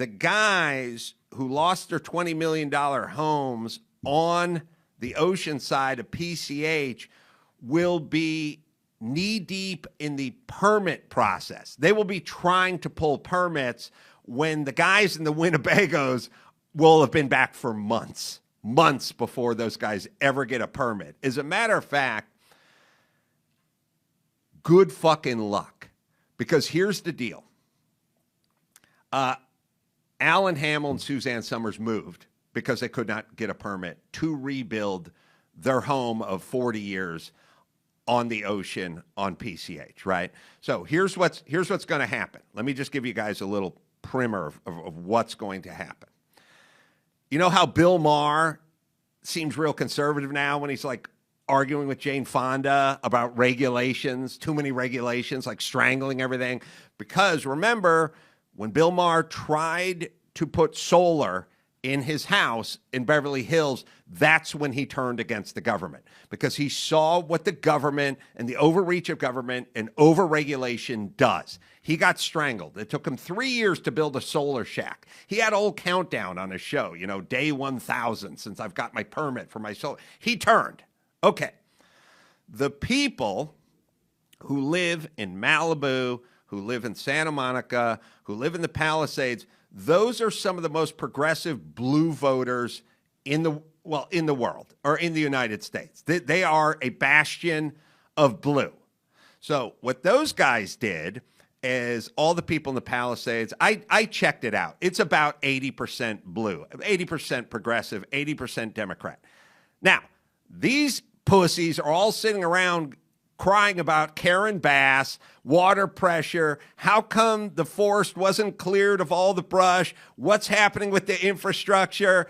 the guys who lost their $20 million homes on the ocean side of PCH will be knee-deep in the permit process. They will be trying to pull permits when the guys in the Winnebagos will have been back for months before those guys ever get a permit. As a matter of fact, good fucking luck. Because here's the deal. Alan Hamill and Suzanne Summers moved because they could not get a permit to rebuild their home of 40 years on the ocean on PCH, right? So here's what's going to happen. Let me just give you guys a little primer of what's going to happen. You know how Bill Maher seems real conservative now when he's like arguing with Jane Fonda about regulations, too many regulations, like strangling everything? Because remember, when Bill Maher tried to put solar in his house in Beverly Hills, that's when he turned against the government, because he saw what the government and the overreach of government and overregulation does. He got strangled. It took him 3 years to build a solar shack. He had a whole countdown on his show, you know, day 1,000 since I've got my permit for my solar. He turned. Okay. The people who live in Malibu, who live in Santa Monica, who live in the Palisades, those are some of the most progressive blue voters in the world, or in the United States. They are a bastion of blue. So what those guys did is, all the people in the Palisades, I checked it out. It's about 80% blue, 80% progressive, 80% Democrat. Now, these pussies are all sitting around crying about Karen Bass, water pressure, how come the forest wasn't cleared of all the brush, what's happening with the infrastructure.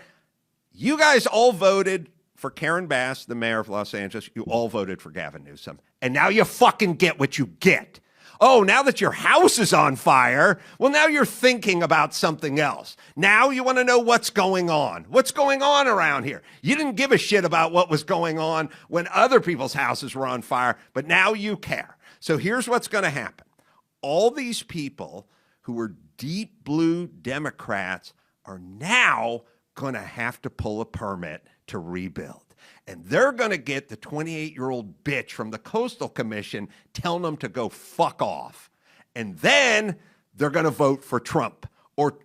You guys all voted for Karen Bass, the mayor of Los Angeles. You all voted for Gavin Newsom. And now you fucking get what you get. Oh, now that your house is on fire, well, now you're thinking about something else. Now you want to know what's going on. What's going on around here? You didn't give a shit about what was going on when other people's houses were on fire, but now you care. So here's what's going to happen. All these people who were deep blue Democrats are now going to have to pull a permit to rebuild. And they're going to get the 28-year-old bitch from the Coastal Commission telling them to go fuck off. And then they're going to vote for Trump or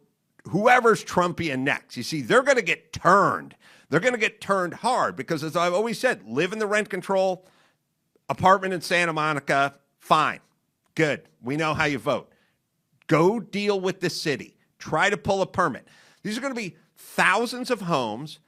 whoever's Trumpian next. You see, they're going to get turned. They're going to get turned hard because, as I've always said, live in the rent control apartment in Santa Monica, fine, good. We know how you vote. Go deal with the city. Try to pull a permit. These are going to be thousands of homes,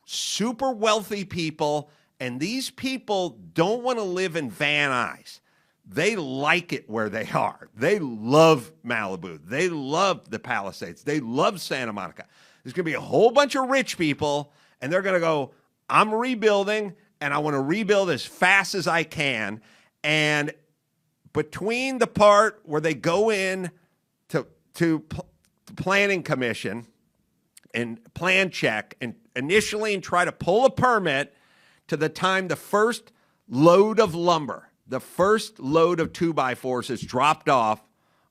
super wealthy people, and these people don't want to live in Van Nuys. They like it where they are. They love Malibu. They love the Palisades. They love Santa Monica. There's going to be a whole bunch of rich people, and they're going to go, I'm rebuilding, and I want to rebuild as fast as I can. And between the part where they go in to the planning commission and plan check and initially and try to pull a permit to the time the first load of lumber, the first load of 2x4s is dropped off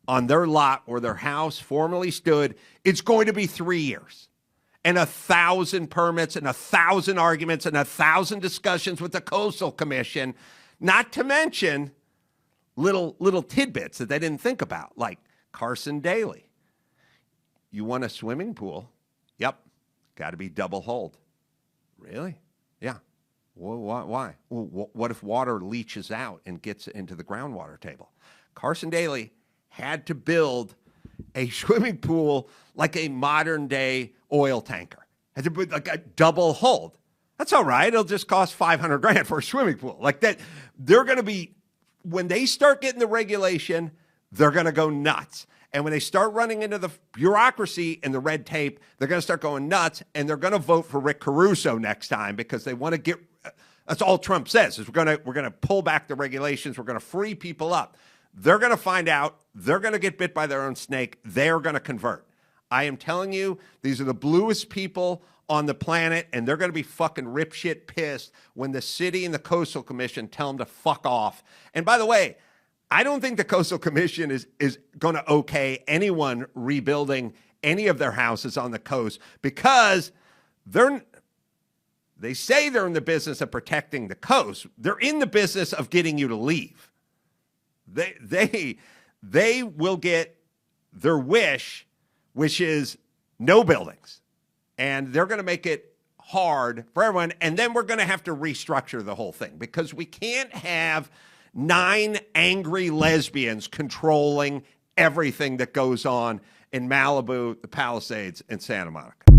on their lot where their house formerly stood, it's going to be 3 years. And 1,000 permits and 1,000 arguments and 1,000 discussions with the Coastal Commission, not to mention little tidbits that they didn't think about, like Carson Daly. You want a swimming pool? Yep. Got to be double hulled. Really? Yeah. Well, why? Well, what if water leaches out and gets into the groundwater table? Carson Daly had to build a swimming pool like a modern day oil tanker. Had to put like a double hulled. That's all right. It'll just cost $500,000 for a swimming pool. Like that, they're going to be, when they start getting the regulation, they're going to go nuts. And when they start running into the bureaucracy and the red tape, they're going to start going nuts, and they're going to vote for Rick Caruso next time because they want to get. That's all Trump says is we're going to pull back the regulations. We're going to free people up. They're going to find out. They're going to get bit by their own snake. They're going to convert. I am telling you, these are the bluest people on the planet, and they're going to be fucking ripshit pissed when the city and the Coastal Commission tell them to fuck off. And by the way, I don't think the Coastal Commission is going to okay anyone rebuilding any of their houses on the coast because they say they're in the business of protecting the coast. They're in the business of getting you to leave. They will get their wish, which is no buildings. And they're going to make it hard for everyone. And then we're going to have to restructure the whole thing because we can't have 9 angry lesbians controlling everything that goes on in Malibu, the Palisades, and Santa Monica.